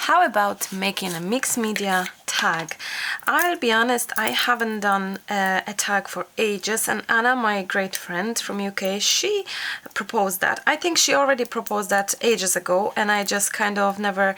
How about making a mixed media tag? I'll be honest, I haven't done a tag for ages, and Anna, my great friend from UK, she proposed that. I think she already proposed that ages ago, and I just kind of never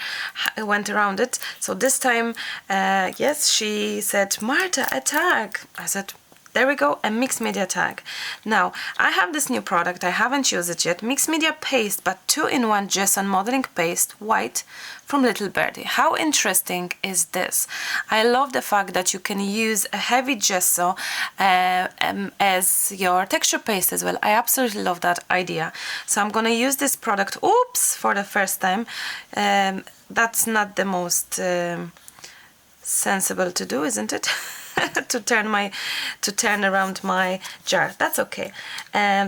went around it. So this time, yes, she said, Marta, a tag. I said, there we go, a mixed media tag. Now, I have this new product, I haven't used it yet, mixed media paste, but 2-in-1 gesso and modeling paste, white, from Little Birdie. How interesting is this? I love the fact that you can use a heavy gesso as your texture paste as well. I absolutely love that idea. So I'm gonna use this product, oops, for the first time. That's not the most sensible to do, isn't it? to turn around my jar. That's okay.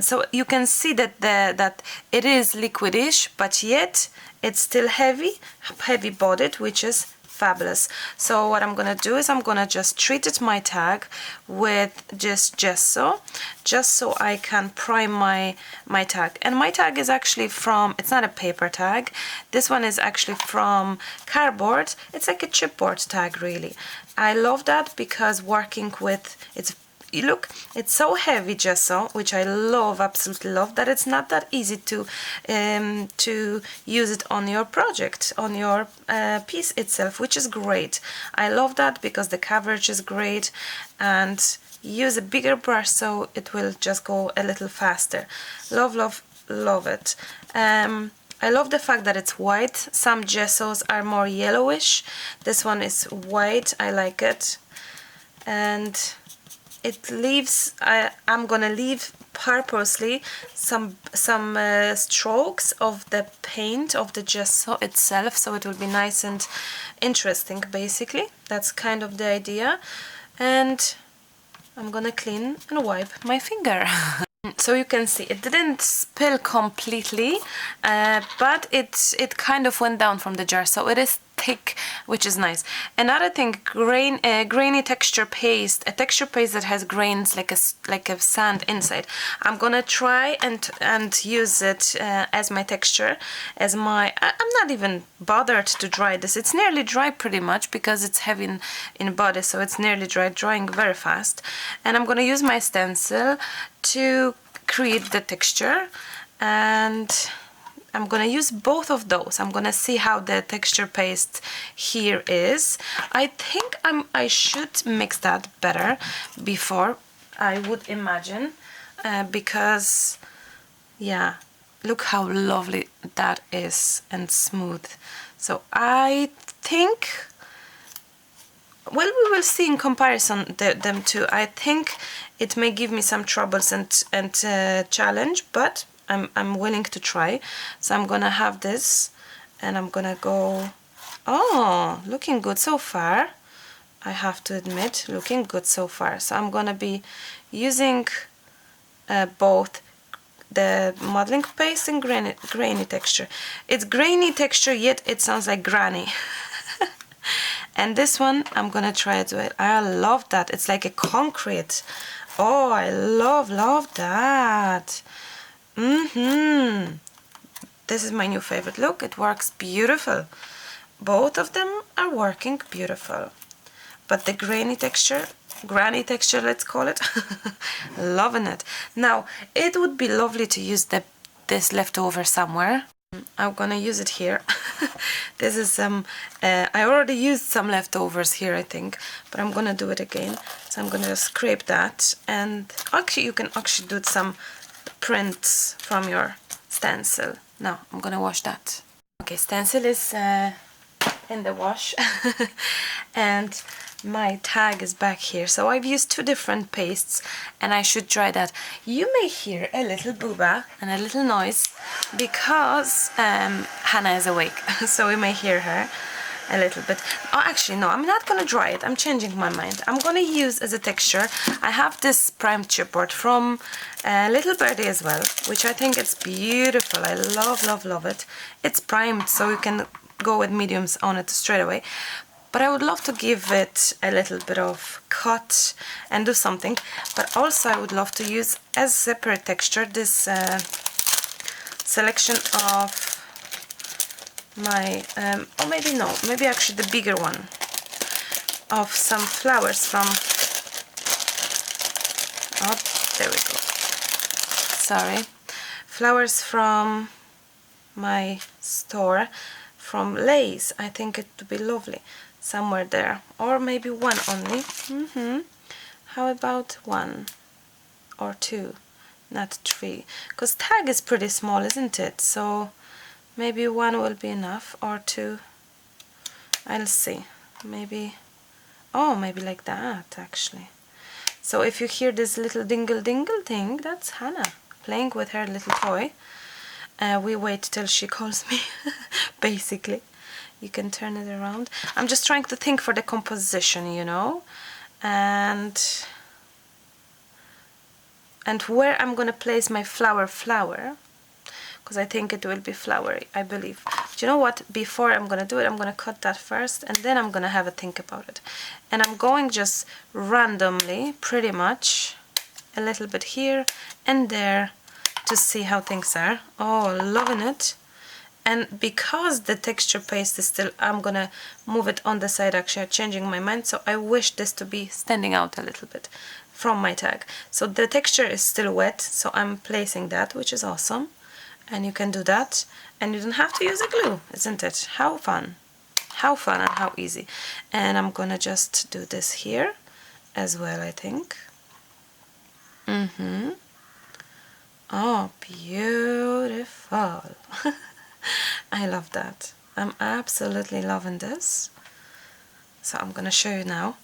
So you can see that that it is liquidish, but yet it's still heavy bodied, which is fabulous. So what I'm gonna do is I'm gonna just treat my tag with just gesso, just so I can prime my tag. And my tag is actually from, it's not a paper tag, this one is actually from cardboard. It's like a chipboard tag, really. I love that because working with, look, it's so heavy gesso, which I love, absolutely love, that it's not that easy to use it on your project, on your piece itself, which is great. I love that because the coverage is great, and use a bigger brush so it will just go a little faster. Love, love, love it. I love the fact that it's white. Some gessos are more yellowish. This one is white. I like it. And it leaves, I'm gonna leave purposely some strokes of the paint of the gesso itself, so it will be nice and interesting, basically. That's kind of the idea. And I'm gonna clean and wipe my finger. So you can see it didn't spill completely, but it kind of went down from the jar, so it is thick, which is nice. Another thing, grainy texture paste, a texture paste that has grains like a sand inside. I'm gonna try and use it as my texture, as my. I'm not even bothered to dry this. It's nearly dry pretty much because it's heavy in body, so it's nearly dry, drying very fast. And I'm gonna use my stencil to create the texture, and I'm gonna use both of those. I'm gonna see how the texture paste here is. I think I should mix that better before, I would imagine, because yeah, look how lovely that is and smooth. So I think, well, we will see in comparison them two. I think it may give me some troubles and challenge, but I'm willing to try. So I'm gonna have this, and I'm gonna go. Oh, looking good so far. I have to admit, looking good so far. So I'm gonna be using both the modeling paste and grainy texture. It's grainy texture, yet it sounds like granny. And this one, I'm gonna try it well. I love that. It's like a concrete. Oh, I love that. This is my new favorite. Look, it works beautiful. Both of them are working beautiful. But the granny texture, let's call it, loving it. Now, it would be lovely to use this leftover somewhere. I'm gonna use it here. This is some, I already used some leftovers here, I think, but I'm gonna do it again. So I'm gonna just scrape that, and actually you can actually do some prints from your stencil. Now I'm gonna wash that. Okay, stencil is in the wash, and my tag is back here. So I've used two different pastes, and I should try that. You may hear a little booba and a little noise because Hannah is awake, so we may hear her a little bit. Oh, actually no, I'm not gonna dry it. I'm changing my mind. I'm gonna use as a texture, I have this primed chipboard from Little Birdie as well, which I think it's beautiful. I love it. It's primed, so you can go with mediums on it straight away. But I would love to give it a little bit of cut and do something. But also I would love to use as separate texture this selection of my, or maybe no, maybe actually the bigger one, of some flowers from, oh, there we go, sorry, flowers from my store, from Lace. I think it would be lovely, somewhere there, or maybe one only. How about one or two, not three, because tag is pretty small, isn't it? So maybe one will be enough, or two, I'll see, maybe, oh, maybe like that actually. So if you hear this little dingle dingle thing, that's Hannah playing with her little toy. We wait till she calls me, basically. You can turn it around. I'm just trying to think for the composition, you know, and where I'm gonna place my flower, because I think it will be flowery, I believe. But you know what, before I'm gonna do it, I'm gonna cut that first, and then I'm gonna have a think about it. And I'm going just randomly, pretty much, a little bit here and there, to see how things are. Oh, loving it. And because the texture paste is still, I'm gonna move it on the side, actually changing my mind, so I wish this to be standing out a little bit from my tag. So the texture is still wet, so I'm placing that, which is awesome. And you can do that, and you don't have to use a glue, isn't it? How fun. How fun and how easy. And I'm gonna just do this here as well, I think. Oh, beautiful. I love that. I'm absolutely loving this. So I'm gonna show you now.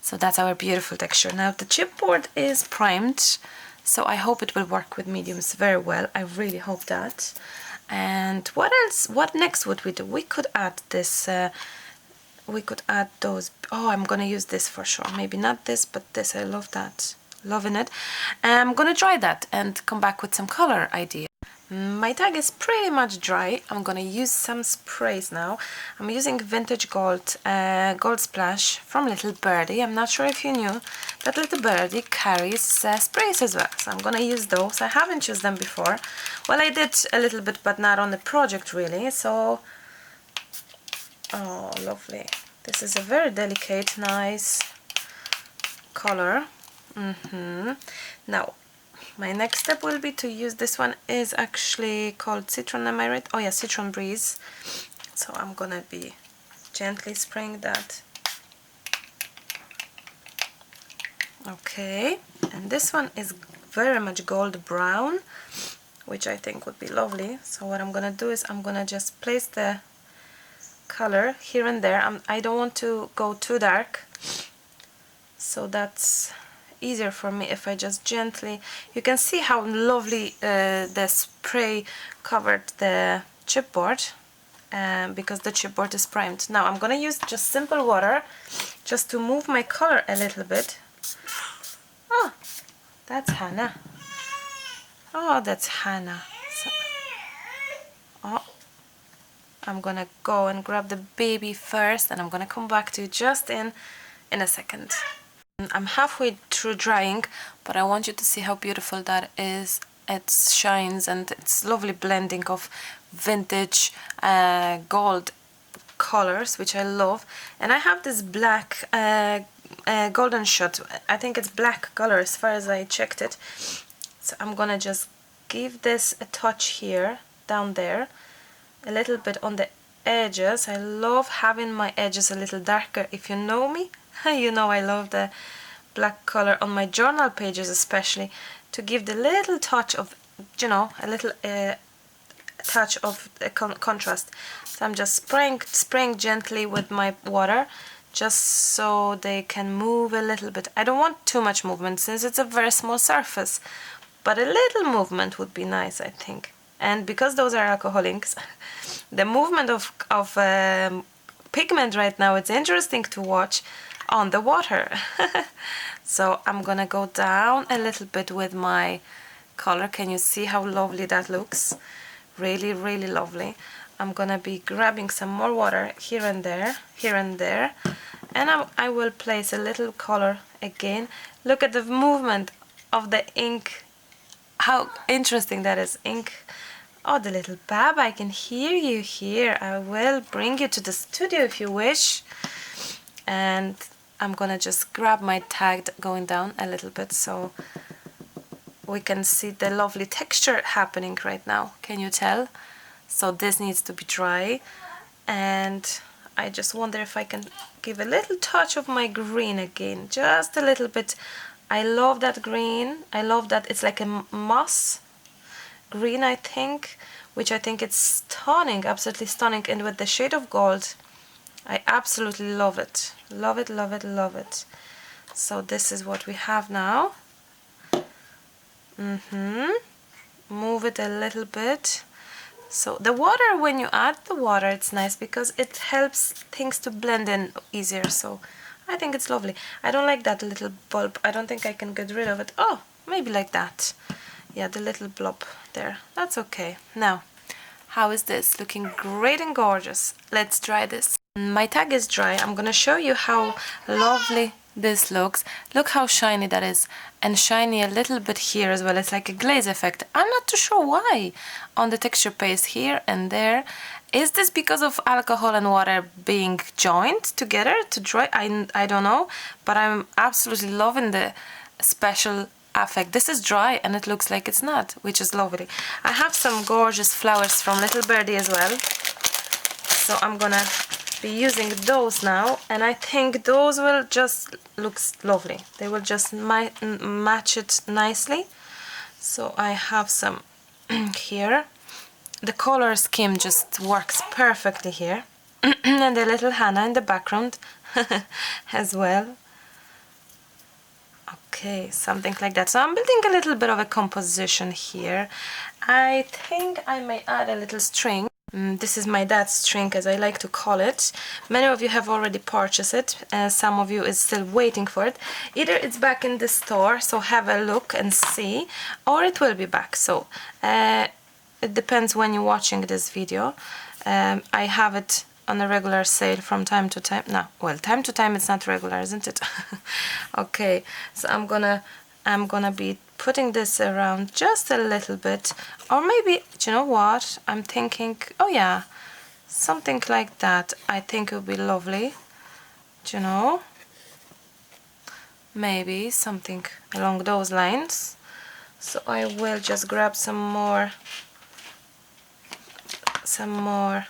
So that's our beautiful texture. Now the chipboard is primed, so I hope it will work with mediums very well. I really hope that. And what else? What next would we do? We could add this, we could add those. Oh, I'm gonna use this for sure. Maybe not this, but this. I love that. Loving it. I'm gonna dry that and come back with some color idea. My tag is pretty much dry. I'm gonna use some sprays now. I'm using Vintage Gold Gold Splash from Little Birdie. I'm not sure if you knew that Little Birdie carries sprays as well, so I'm gonna use those. I haven't used them before. Well, I did a little bit, but not on the project really. So, oh, lovely. This is a very delicate, nice color. Now, my next step will be to use this one. Is actually called Citron, am I right? Oh yeah, Citron Breeze. So I'm gonna be gently spraying that. Okay, and this one is very much gold brown, which I think would be lovely. So what I'm gonna do is I'm gonna just place the color here and there. I don't want to go too dark, so that's easier for me if I just gently, you can see how lovely the spray covered the chipboard, because the chipboard is primed. Now I'm gonna use just simple water just to move my color a little bit. Oh, that's Hannah. Oh, that's Hannah. So, oh, I'm gonna go and grab the baby first, and I'm gonna come back to you just in a second. I'm halfway through drying, but I want you to see how beautiful that is. It shines, and it's lovely blending of vintage gold colors, which I love. And I have this black golden shot. I think it's black color as far as I checked it. So I'm gonna just give this a touch here, down there, a little bit on the edges. I love having my edges a little darker. If you know me, you know I love the black color on my journal pages, especially to give the little touch of, you know, a little touch of contrast. So I'm just spraying gently with my water, just so they can move a little bit. I don't want too much movement since it's a very small surface, but a little movement would be nice, I think. And because those are alcohol inks, the movement of pigment right now, it's interesting to watch on the water. So I'm gonna go down a little bit with my color. Can you see how lovely that looks? Really, really lovely. I'm gonna be grabbing some more water here and there, and I will place a little color again. Look at the movement of the ink, how interesting that is. Ink Oh, the little Baba, I can hear you here. I will bring you to the studio if you wish. And I'm gonna just grab my tag going down a little bit so we can see the lovely texture happening right now. Can you tell? So this needs to be dry, and I just wonder if I can give a little touch of my green again, just a little bit. I love that green. I love that it's like a moss green, I think, which I think it's stunning, absolutely stunning. And with the shade of gold, I absolutely love it. Love it, love it, love it. So this is what we have now. Move it a little bit. So the water, when you add the water, it's nice because it helps things to blend in easier. So I think it's lovely. I don't like that little bulb. I don't think I can get rid of it. Oh, maybe like that. Yeah, the little blob there. That's okay. Now, how is this? Looking great and gorgeous. Let's try this. My tag is dry. I'm gonna show you how lovely this looks. Look how shiny that is, and shiny a little bit here as well. It's like a glaze effect. I'm not too sure why on the texture paste here and there. Is this because of alcohol and water being joined together to dry? I don't know, but I'm absolutely loving the special effect. This is dry and it looks like it's not, which is lovely. I have some gorgeous flowers from Little Birdie as well, so I'm gonna be using those now, and I think those will just look lovely. They will just match it nicely. So I have some here. The color scheme just works perfectly here. And the little Hannah in the background as well. Okay, something like that. So I'm building a little bit of a composition here. I think I may add a little string. This is my dad's string, as I like to call it. Many of you have already purchased it, some of you is still waiting for it. Either it's back in the store, so have a look and see, or it will be back. So it depends when you're watching this video. I have it on a regular sale from time to time. No, well, time to time it's not regular, isn't it? Okay, so I'm gonna be putting this around just a little bit, or maybe, do you know what, I'm thinking, oh yeah, something like that. I think it would be lovely, do you know, maybe something along those lines. So I will just grab some more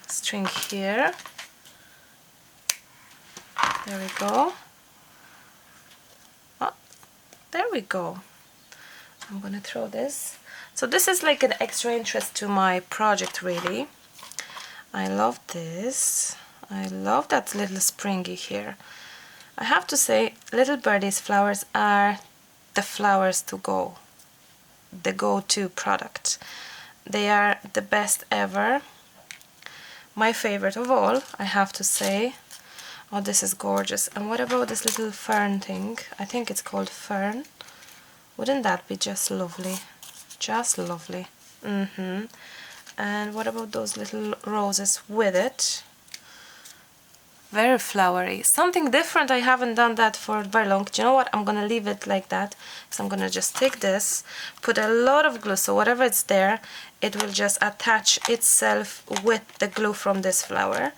string here. There we go. Oh, there we go. I'm gonna throw this. So this is like an extra interest to my project, really. I love this. I love that little springy here. I have to say, Little Birdie's flowers are the flowers to go. The go-to product. They are the best ever. My favorite of all, I have to say. Oh, this is gorgeous. And what about this little fern thing? I think it's called fern. Wouldn't that be just lovely? Just lovely. And what about those little roses with it? Very flowery. Something different. I haven't done that for very long. Do you know what? I'm gonna leave it like that. So I'm gonna just take this, put a lot of glue, so whatever it's there, it will just attach itself with the glue from this flower.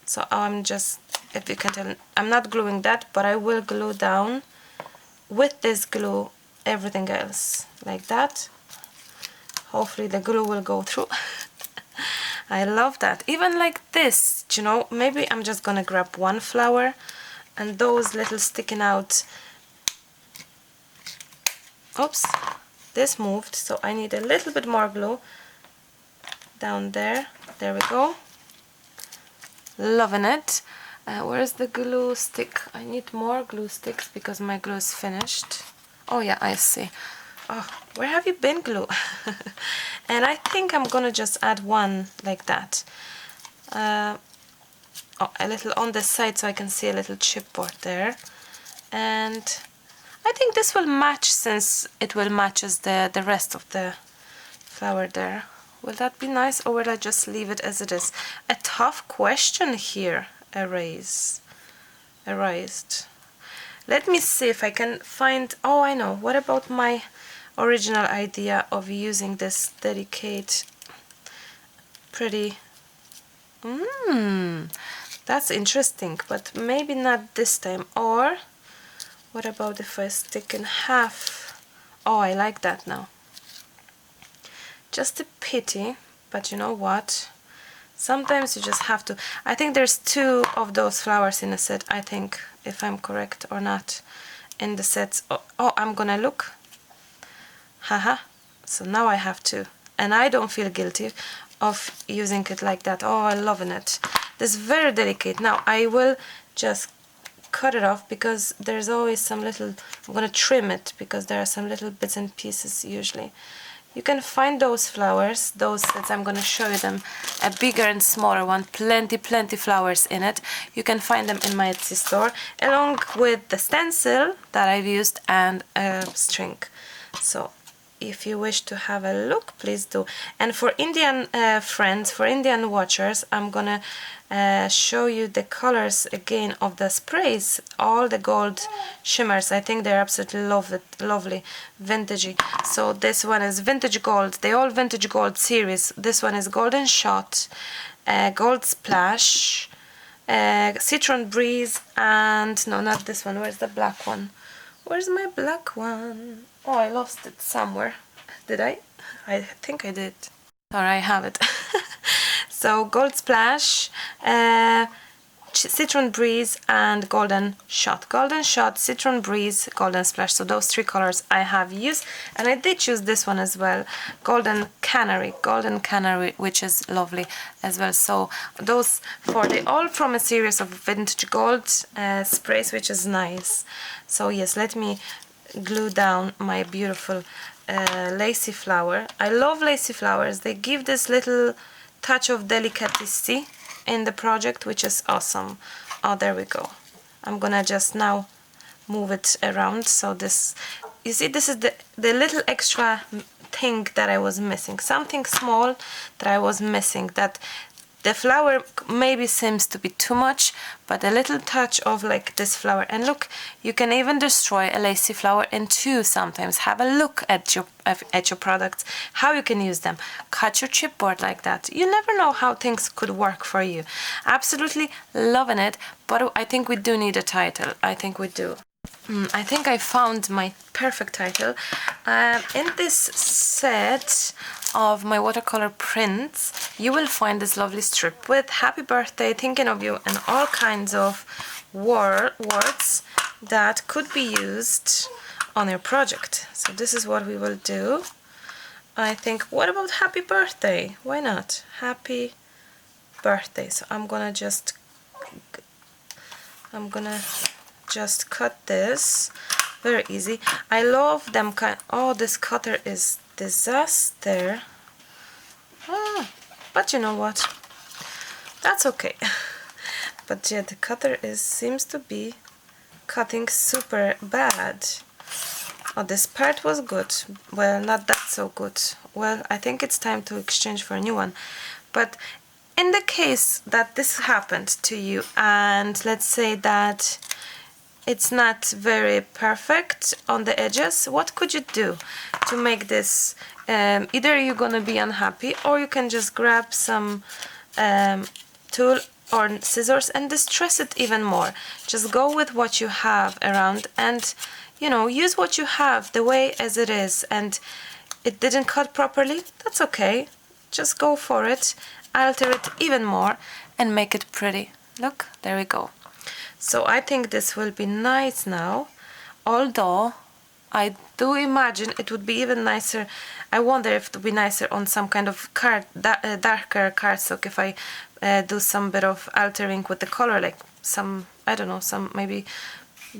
So I'm just, if you can tell, I'm not gluing that, but I will glue down with this glue everything else, like that. Hopefully the glue will go through. I love that. Even like this, you know, maybe I'm just gonna grab one flower and those little sticking out. Oops, this moved, so I need a little bit more glue down there. There we go. Loving it. Where's the glue stick? I need more glue sticks because my glue is finished. Oh yeah, I see. Oh, where have you been, glue? And I think I'm gonna just add one like that. Oh, a little on the side so I can see a little chipboard there. And I think this will match, since it will match as the rest of the flower there. Will that be nice, or will I just leave it as it is? A tough question here. Erased. Let me see if I can find... Oh, I know. What about my original idea of using this delicate pretty. That's interesting, but maybe not this time. Or what about if I stick in half? Oh, I like that now. Just a pity, but you know what? Sometimes you just have to. I think there's 2 of those flowers in a set, I think, if I'm correct or not, in the sets. Oh, I'm gonna look. Haha. So now I have 2. And I don't feel guilty of using it like that. Oh, I'm loving it. This is very delicate. Now I will just cut it off because there's always some little. I'm gonna trim it because there are some little bits and pieces usually. You can find those flowers, those sets. I'm gonna show you them, a bigger and smaller one, plenty flowers in it. You can find them in my Etsy store, along with the stencil that I've used and a string. So if you wish to have a look, please do. And for Indian friends, for Indian watchers, I'm gonna show you the colors again of the sprays, all the gold shimmers. I think they're absolutely lovely, vintagey. So this one is vintage gold. They all vintage gold series. This one is Golden Shot, Gold Splash, Citron Breeze, and no, not this one. Where's the black one? Where's my black one? Oh, I lost it somewhere. Did I? I think I did. Or I have it. So Gold Splash, Citron Breeze, and Golden Shot. Golden Shot, Citron Breeze, Golden Splash. So those 3 colors I have used, and I did choose this one as well, Golden Canary, which is lovely as well. So those 4, they all from a series of vintage gold sprays, which is nice. So yes, let me glue down my beautiful lacy flower. I love lacy flowers. They give this little touch of delicacy in the project, which is awesome. Oh, there we go. I'm gonna just now move it around. So this, you see, this is the little extra thing that I was missing, something small that I was missing, that the flower maybe seems to be too much, but a little touch of like this flower. And look, you can even destroy a lacy flower in 2 sometimes. Have a look at your products, how you can use them. Cut your chipboard like that. You never know how things could work for you. Absolutely loving it, but I think we do need a title. I think we do. I think I found my perfect title. In this set of my watercolor prints, you will find this lovely strip with happy birthday, thinking of you, and all kinds of words that could be used on your project. So this is what we will do. I think, what about happy birthday? Why not? Happy birthday. So I'm gonna just cut this. Very easy. I love them oh, this cutter is disaster. But you know what? That's okay. But yeah, the cutter seems to be cutting super bad. Oh, this part was good. Well, not that so good. Well, I think it's time to exchange for a new one. But in the case that this happened to you, and let's say that it's not very perfect on the edges, what could you do to make this, either you're gonna be unhappy, or you can just grab some tool or scissors and distress it even more. Just go with what you have around and, you know, use what you have the way as it is. And it didn't cut properly, that's okay. Just go for it, alter it even more and make it pretty. Look, there we go. So I think this will be nice now, although I do imagine it would be even nicer. I wonder if it would be nicer on some kind of darker cardstock if I do some bit of altering with the color, like some, I don't know, some maybe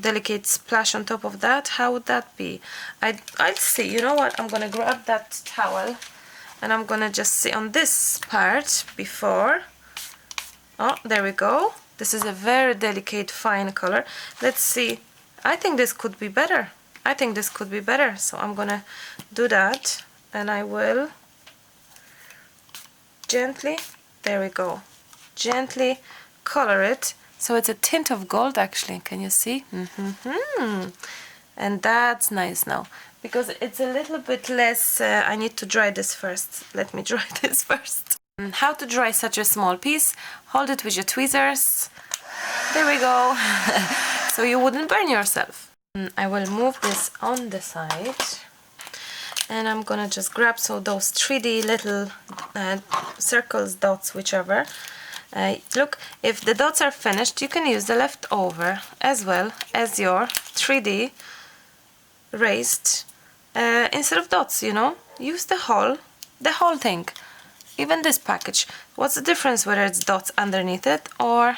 delicate splash on top of that. How would that be? I'll see. You know what? I'm gonna grab that towel and I'm gonna just see on this part before. Oh, there we go. This is a very delicate, fine color. Let's see. I think this could be better. I think this could be better. So I'm gonna do that and I will gently, there we go, gently color it. So it's a tint of gold actually. Can you see? And that's nice now. Because it's a little bit less, I need to dry this first. Let me dry this first. How to dry such a small piece. Hold it with your tweezers. There we go. So you wouldn't burn yourself. I will move this on the side. And I'm gonna just grab those 3D little circles, dots, whichever. Look, if the dots are finished, you can use the leftover as well as your 3D raised instead of dots, you know. Use the whole thing. Even this package. What's the difference whether it's dots underneath it or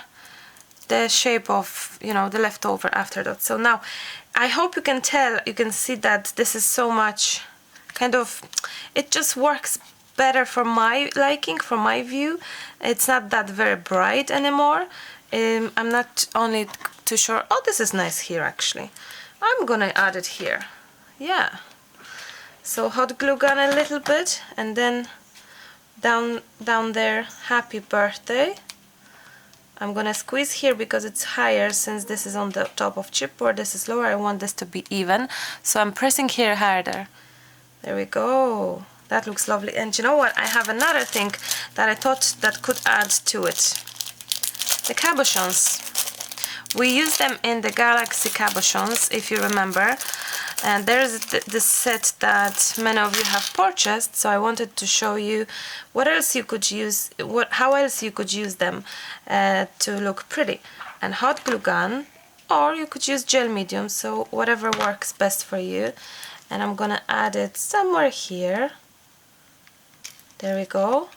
the shape of, you know, the leftover after dots? So now, I hope you can tell, you can see that this is so much kind of, it just works better for my liking, for my view. It's not that very bright anymore. I'm not only too sure. Oh, this is nice here actually. I'm gonna add it here. Yeah. So hot glue gun a little bit, and then down there, happy birthday. I'm gonna squeeze here because it's higher, since this is on the top of chipboard, this is lower. I want this to be even, so I'm pressing here harder. There we go. That looks lovely. And you know what? I have another thing that I thought that could add to it. The cabochons. We use them in the Galaxy cabochons, if you remember. And there's this set that many of you have purchased, so I wanted to show you what else you could use, how else you could use them to look pretty. And hot glue gun, or you could use gel medium, so whatever works best for you. And I'm gonna add it somewhere here. There we go.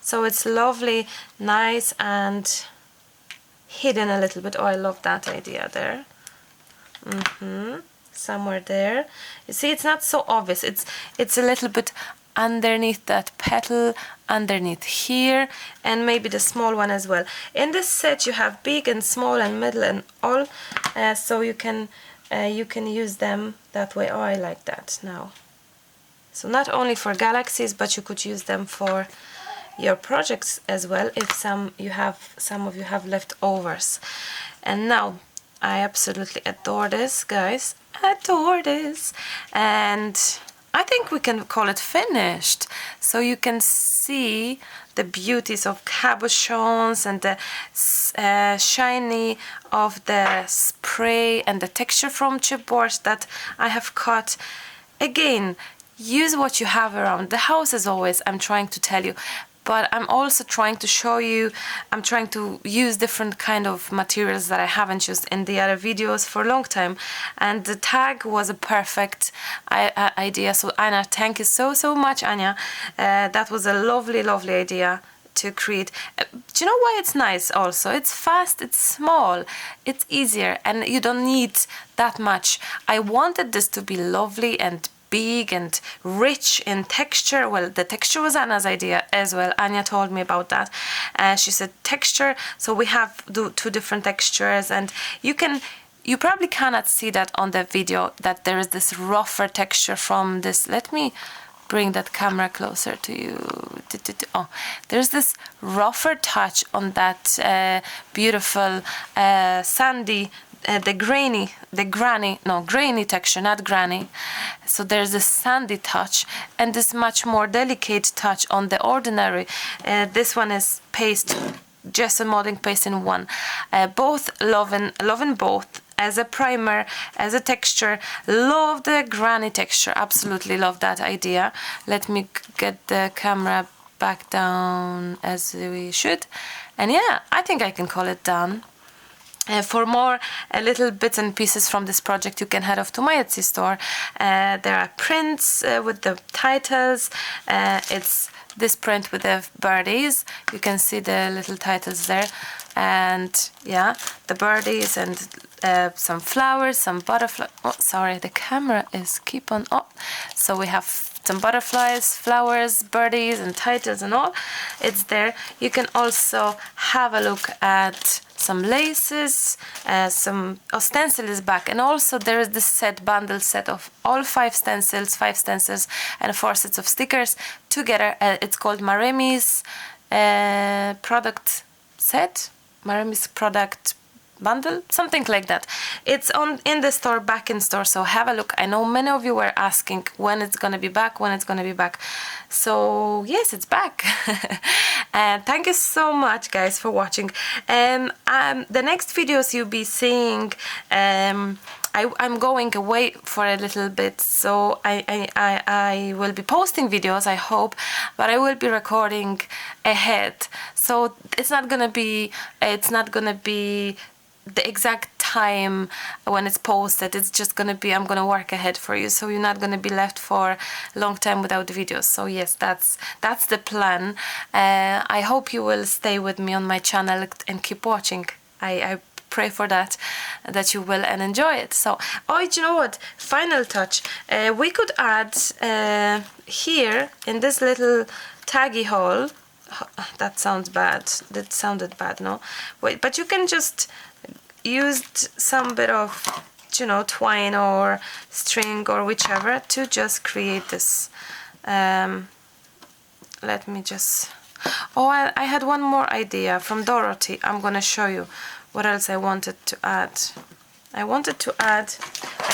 So it's lovely, nice, and hidden a little bit. Oh, I love that idea there. Somewhere there. You see, it's not so obvious. It's a little bit underneath that petal, underneath here, and maybe the small one as well. In this set you have big and small and middle and all, so you can use them that way. Oh, I like that now. So not only for galaxies, but you could use them for your projects as well, if some of you have leftovers. And now I absolutely adore this, guys. Adore this. And I think we can call it finished. So you can see the beauties of cabochons and the shiny of the spray and the texture from chipboard that I have cut. Again, use what you have around the house, as always, I'm trying to tell you. But I'm also trying to show you, I'm trying to use different kind of materials that I haven't used in the other videos for a long time. And the tag was a perfect idea. So Anya, thank you so much, Anya. That was a lovely idea to create. Do you know why it's nice also? It's fast, it's small, it's easier, and you don't need that much. I wanted this to be lovely and big and rich in texture. Well, the texture was Anna's idea as well. Anya told me about that. She said texture, so we have two different textures, and you probably cannot see that on the video, that there is this rougher texture from this. Let me bring that camera closer to you. Oh, there's this rougher touch on that beautiful sandy, grainy texture, not granny. So there's a sandy touch and this much more delicate touch on the ordinary. This one is paste, just a molding paste in one. Both loving both. As a primer, as a texture, love the granny texture, absolutely love that idea. Let me get the camera back down as we should. And yeah, I think I can call it done. For more little bits and pieces from this project, you can head off to my Etsy store. There are prints with the titles. It's this print with the birdies. You can see the little titles there. And yeah, the birdies and some flowers, some butterflies. Oh, sorry, the camera is keep on. Oh, so we have some butterflies, flowers, birdies, and titles and all. It's there. You can also have a look at some laces, some stencil is back, and also there is this bundle set of all 5 stencils, and 4 sets of stickers together. It's called Maremi's product set. Maremi's product bundle, something like that. It's on in the store, back in store, so have a look. I know many of you were asking when it's gonna be back, so yes, it's back. And thank you so much, guys, for watching. The next videos you'll be seeing, I'm going away for a little bit, so I will be posting videos, I hope, but I will be recording ahead, so it's not gonna be the exact time when it's posted. It's just gonna be, I'm gonna work ahead for you, so you're not gonna be left for a long time without videos. So yes, that's the plan. I hope you will stay with me on my channel and keep watching. I pray for that you will and enjoy it. So, oh, you know what, final touch, we could add here in this little taggy hole, that sounds bad, that sounded bad, no? Wait, but you can just use some bit of, you know, twine or string or whichever to just create this. Let me just, oh, I had one more idea from Dorothy. I'm gonna show you what else I wanted to add. I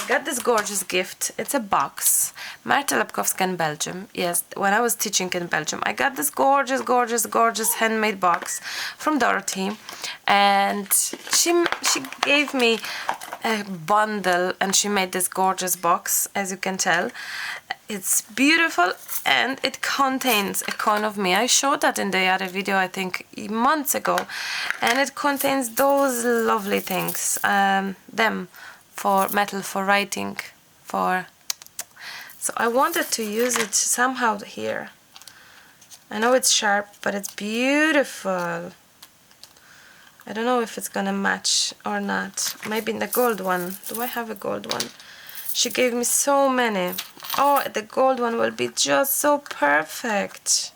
got this gorgeous gift. It's a box. Marta in Belgium. Yes, when I was teaching in Belgium, I got this gorgeous handmade box from Dorothy, and she gave me a bundle, and she made this gorgeous box, as you can tell. It's beautiful, and it contains a coin of me. I showed that in the other video, I think months ago, and it contains those lovely things, them for metal, for writing, for, so I wanted to use it somehow here. I know it's sharp, but it's beautiful. I don't know if it's gonna match or not. Maybe in the gold one. Do I have a gold one? She gave me so many. Oh, the gold one will be just so perfect.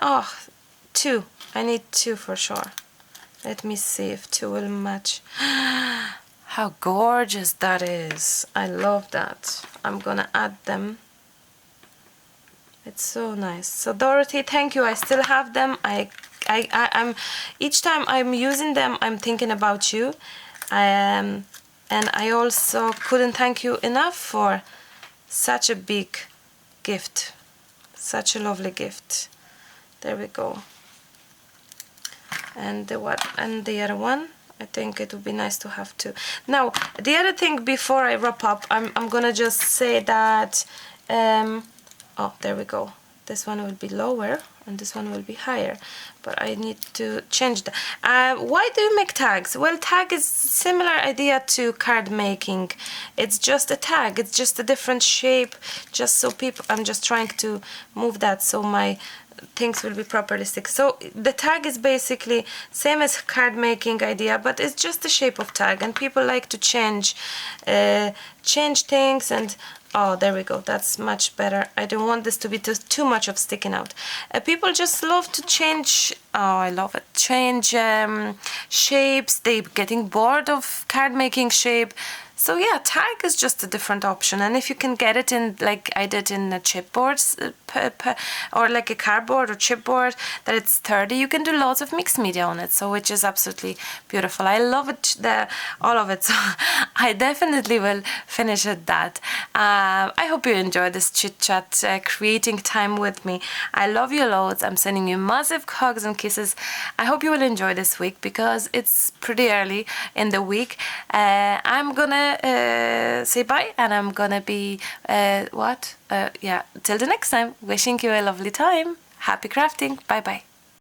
Oh, 2. I need 2 for sure. Let me see if 2 will match. How gorgeous that is. I love that. I'm gonna add them. It's so nice. So Dorothy, thank you. I still have them. I'm each time I'm using them, I'm thinking about you. And I also couldn't thank you enough for such a big gift, such a lovely gift. There we go. And the other one, I think it would be nice to have 2. Now, the other thing before I wrap up, I'm gonna just say that, oh, there we go. This one will be lower and this one will be higher, but I need to change that. Why do you make tags? Well, tag is similar idea to card making. It's just a tag, it's just a different shape, just so people, I'm just trying to move that so my things will be properly stick. So the tag is basically same as card making idea, but it's just the shape of tag, and people like to change things. And oh, there we go, that's much better. I don't want this to be too much of sticking out. People just love to change, oh, I love it, change shapes. They're getting bored of card making shape. So yeah, tag is just a different option, and if you can get it in, like I did in a chipboard, or like a cardboard or chipboard, that it's sturdy, you can do lots of mixed media on it, so which is absolutely beautiful. I love it, all of it, so I definitely will finish at that. I hope you enjoyed this chit chat, creating time with me. I love you loads. I'm sending you massive hugs and kisses. I hope you will enjoy this week because it's pretty early in the week. I'm gonna say bye, and I'm gonna be yeah, till the next time, wishing you a lovely time. Happy crafting. Bye bye.